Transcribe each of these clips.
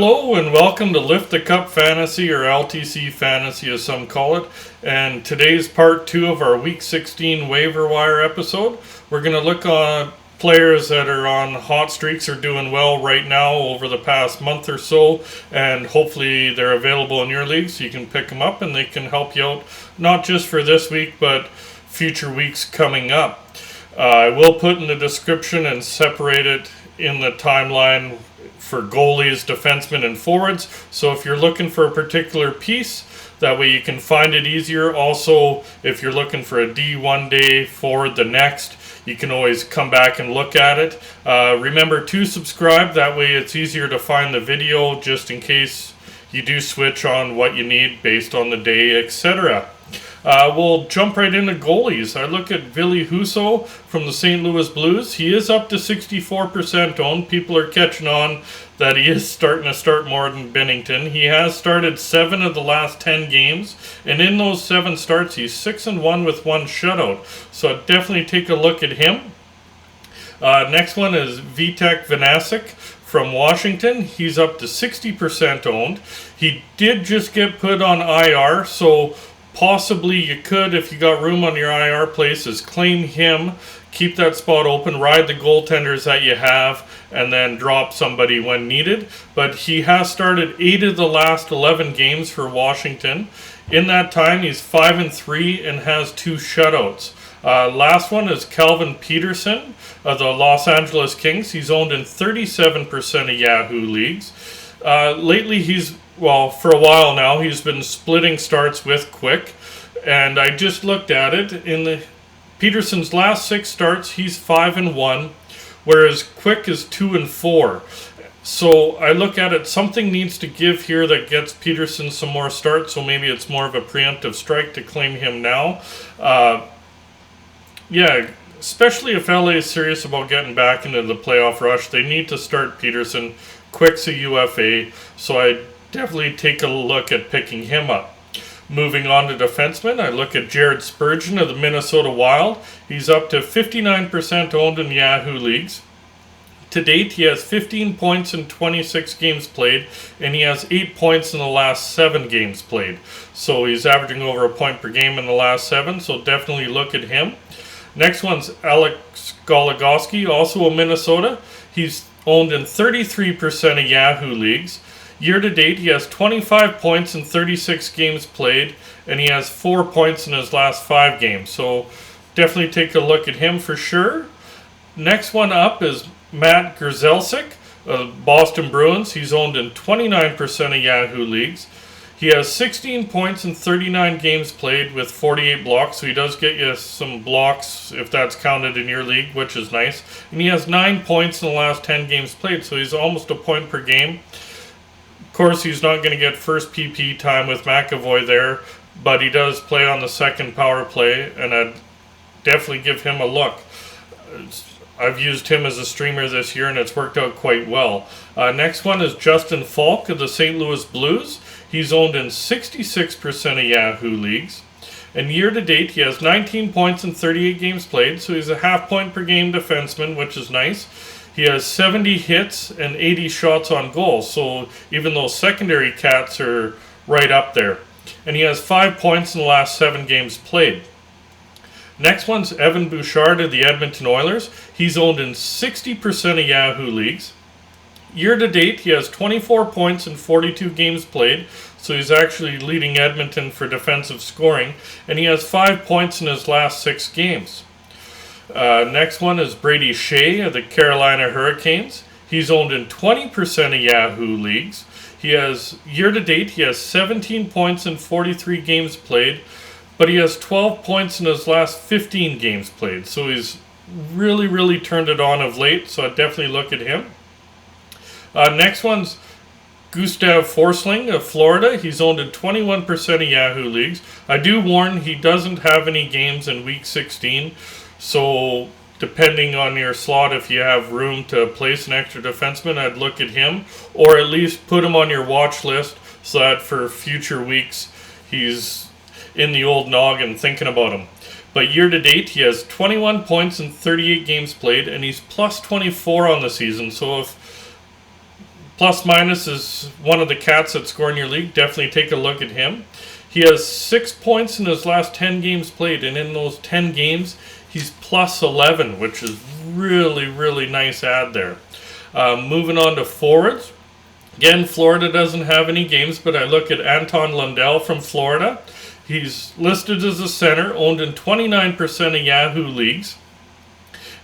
Hello and welcome to Lift the Cup Fantasy, or LTC Fantasy as some call it. And today's part 2 of our Week 16 waiver wire episode. We're going to look on players that are on hot streaks or doing well right now over the past month or so. And hopefully they're available in your league so you can pick them up and they can help you out not just for this week but future weeks coming up. I will put in the description and separate it in the timeline for goalies, defensemen, and forwards. So if you're looking for a particular piece, that way you can find it easier. Also, if you're looking for a D one day, forward the next, you can always come back and look at it. Remember to subscribe, that way it's easier to find the video just in case you do switch on what you need based on the day, etc. We'll jump right into goalies. I look at Ville Husso from the St. Louis Blues. He is up to 64% owned. People are catching on that he is starting to start more than Binnington. He has started 7 of the last 10 games, and in those 7 starts, he's 6-1 with 1 shutout. So definitely take a look at him. Next one is Vitek Vanacek from Washington. He's up to 60% owned. He did just get put on IR, so possibly you could, if you got room on your IR places, claim him, keep that spot open, ride the goaltenders that you have, and then drop somebody when needed. But he has started 8 of the last 11 games for Washington. In that time, he's 5-3 and has 2 shutouts. Last one is Calvin Peterson of the Los Angeles Kings. He's owned in 37% of Yahoo leagues. Lately, for a while now, he's been splitting starts with Quick, and I just looked at it. In Peterson's last 6 starts, he's 5-1, whereas Quick is 2-4. So I look at it, something needs to give here that gets Peterson some more starts, so maybe it's more of a preemptive strike to claim him now. Especially if LA is serious about getting back into the playoff rush, they need to start Peterson. Quick's a UFA, so I definitely take a look at picking him up. Moving on to defensemen, I look at Jared Spurgeon of the Minnesota Wild. He's up to 59% owned in Yahoo leagues. To date, he has 15 points in 26 games played, and he has 8 points in the last 7 games played. So he's averaging over a point per game in the last 7, so definitely look at him. Next one's Alex Goligoski, also of Minnesota. He's owned in 33% of Yahoo leagues. Year to date, he has 25 points in 36 games played, and he has 4 points in his last 5 games. So definitely take a look at him for sure. Next one up is Matt Grzelcyk of Boston Bruins. He's owned in 29% of Yahoo leagues. He has 16 points in 39 games played with 48 blocks, so he does get you some blocks if that's counted in your league, which is nice. And he has 9 points in the last 10 games played, so he's almost a point per game. Of course, he's not going to get first PP time with McAvoy there, but he does play on the second power play, and I'd definitely give him a look. I've used him as a streamer this year, and it's worked out quite well. Next one is Justin Falk of the St. Louis Blues. He's owned in 66% of Yahoo leagues. And year to date, he has 19 points in 38 games played, so he's a half point per game defenseman, which is nice. He has 70 hits and 80 shots on goal, so even those secondary cats are right up there. And he has 5 points in the last 7 games played. Next one's Evan Bouchard of the Edmonton Oilers. He's owned in 60% of Yahoo leagues. Year to date, he has 24 points in 42 games played, so he's actually leading Edmonton for defensive scoring, and he has 5 points in his last 6 games. Next one is Brady Shea of the Carolina Hurricanes. He's owned in 20% of Yahoo leagues. Year to date, he has 17 points in 43 games played, but he has 12 points in his last 15 games played, so he's really turned it on of late, so I'd definitely look at him. Next one's Gustav Forsling of Florida. He's owned in 21% of Yahoo leagues. I do warn he doesn't have any games in Week 16, so depending on your slot, if you have room to place an extra defenseman, I'd look at him, or at least put him on your watch list so that for future weeks he's in the old noggin thinking about him. But year to date, he has 21 points in 38 games played, and he's plus 24 on the season. So if Plus minus is one of the cats that score in your league. Definitely take a look at him. He has 6 points in his last 10 games played, and in those 10 games, he's plus 11, which is really, really nice add there. Moving on to forwards. Again, Florida doesn't have any games, but I look at Anton Lundell from Florida. He's listed as a center, owned in 29% of Yahoo leagues,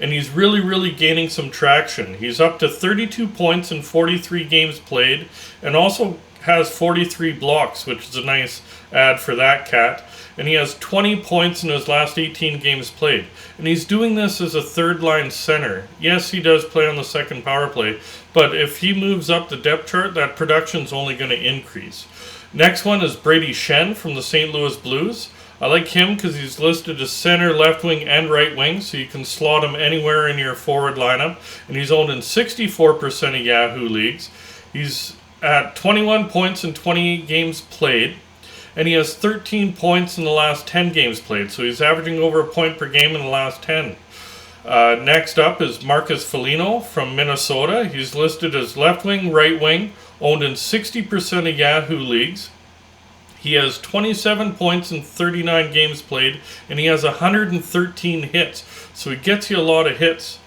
and he's really, really gaining some traction. He's up to 32 points in 43 games played, and also has 43 blocks, which is a nice add for that cat. And he has 20 points in his last 18 games played. And he's doing this as a third-line center. Yes, he does play on the second power play, but if he moves up the depth chart, that production's only going to increase. Next one is Brady Shen from the St. Louis Blues. I like him because he's listed as center, left wing, and right wing, so you can slot him anywhere in your forward lineup. And he's owned in 64% of Yahoo leagues. He's at 21 points in 28 games played, and he has 13 points in the last 10 games played, so he's averaging over a point per game in the last 10. Next up is Marcus Foligno from Minnesota. He's listed as left wing, right wing, owned in 60% of Yahoo leagues. He has 27 points in 39 games played, and he has 113 hits, so he gets you a lot of hits.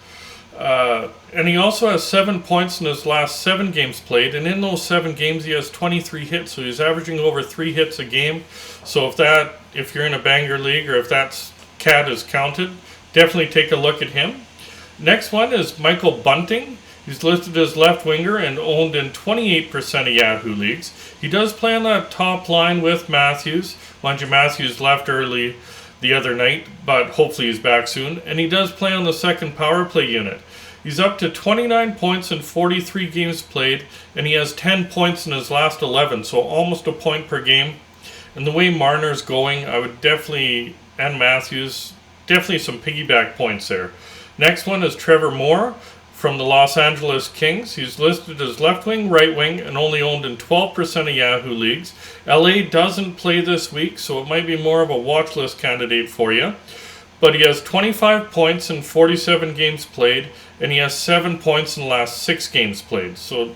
And he also has 7 points in his last 7 games played, and in those 7 games he has 23 hits, so he's averaging over 3 hits a game. So if you're in a banger league, or if that cat is counted, definitely take a look at him. Next one is Michael Bunting. He's listed as left winger and owned in 28% of Yahoo leagues. He does play on that top line with Matthews. Mind you, Matthews left early the other night, but hopefully he's back soon. And he does play on the second power play unit. He's up to 29 points in 43 games played, and he has 10 points in his last 11, so almost a point per game. And the way Marner's going, I would definitely, and Matthews, definitely some piggyback points there. Next one is Trevor Moore from the Los Angeles Kings. He's listed as left wing, right wing, and only owned in 12% of Yahoo leagues. LA doesn't play this week, so it might be more of a watch list candidate for you. But he has 25 points in 47 games played, and he has 7 points in the last 6 games played. So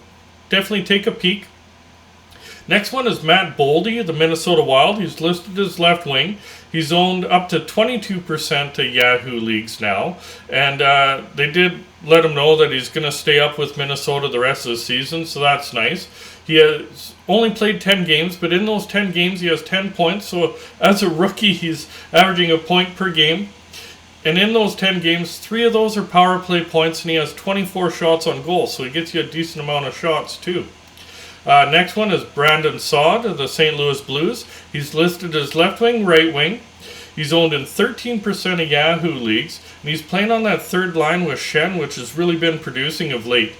definitely take a peek. Next one is Matt Boldy of the Minnesota Wild. He's listed as left wing. He's owned up to 22% of Yahoo leagues now, and they did let him know that he's going to stay up with Minnesota the rest of the season, so that's nice. He has only played 10 games, but in those 10 games he has 10 points, so as a rookie he's averaging a point per game. And in those 10 games, 3 of those are power play points, and he has 24 shots on goal, so he gets you a decent amount of shots too. Next one is Brandon Saad of the St. Louis Blues. He's listed as left wing, right wing. He's owned in 13% of Yahoo leagues, and he's playing on that third line with Shen, which has really been producing of late.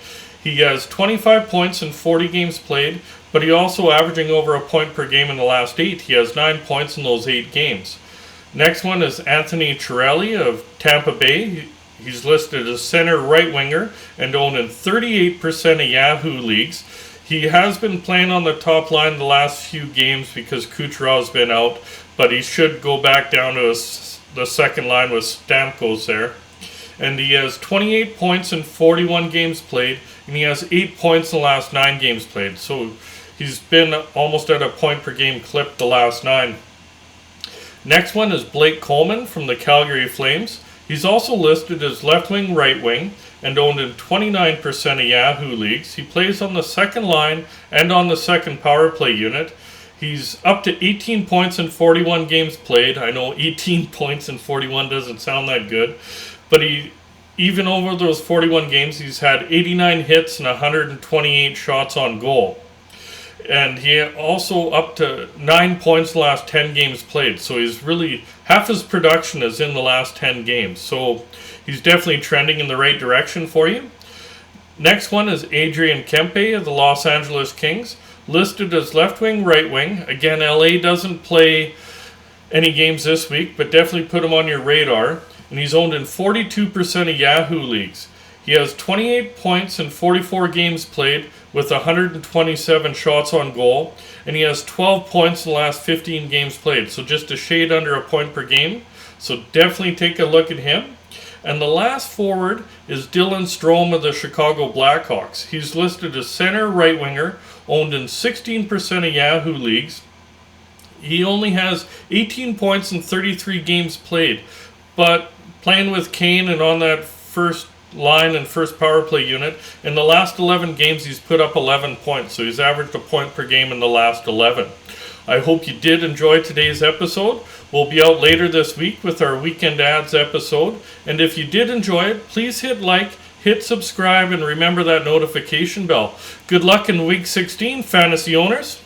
He has 25 points in 40 games played, but he also averaging over a point per game in the last 8. He has 9 points in those 8 games. Next one is Anthony Cirelli of Tampa Bay. He's listed as center right winger and owned in 38% of Yahoo leagues. He has been playing on the top line the last few games because Kucherov's been out, but he should go back down to the second line with Stamkos there. And he has 28 points in 41 games played, and he has 8 points in the last 9 games played. So he's been almost at a point per game clip the last 9. Next one is Blake Coleman from the Calgary Flames. He's also listed as left wing, right wing, and owned in 29% of Yahoo leagues. He plays on the second line and on the second power play unit. He's up to 18 points in 41 games played. I know 18 points in 41 doesn't sound that good, but even over those 41 games, he's had 89 hits and 128 shots on goal. And he also up to 9 points the last 10 games played. So he's really, half his production is in the last 10 games. So he's definitely trending in the right direction for you. Next one is Adrian Kempe of the Los Angeles Kings. Listed as left wing, right wing. Again, LA doesn't play any games this week, but definitely put him on your radar. And he's owned in 42% of Yahoo leagues. He has 28 points in 44 games played with 127 shots on goal, and he has 12 points in the last 15 games played, so just a shade under a point per game. So definitely take a look at him. And the last forward is Dylan Strome of the Chicago Blackhawks. He's listed as center right winger, owned in 16% of Yahoo leagues. He only has 18 points in 33 games played, but playing with Kane and on that first line and first power play unit, in the last 11 games he's put up 11 points, so he's averaged a point per game in the last 11. I hope you did enjoy today's episode. We'll be out later this week with our Weekend Ads episode, and if you did enjoy it, please hit like, hit subscribe, and remember that notification bell. Good luck in Week 16, fantasy owners.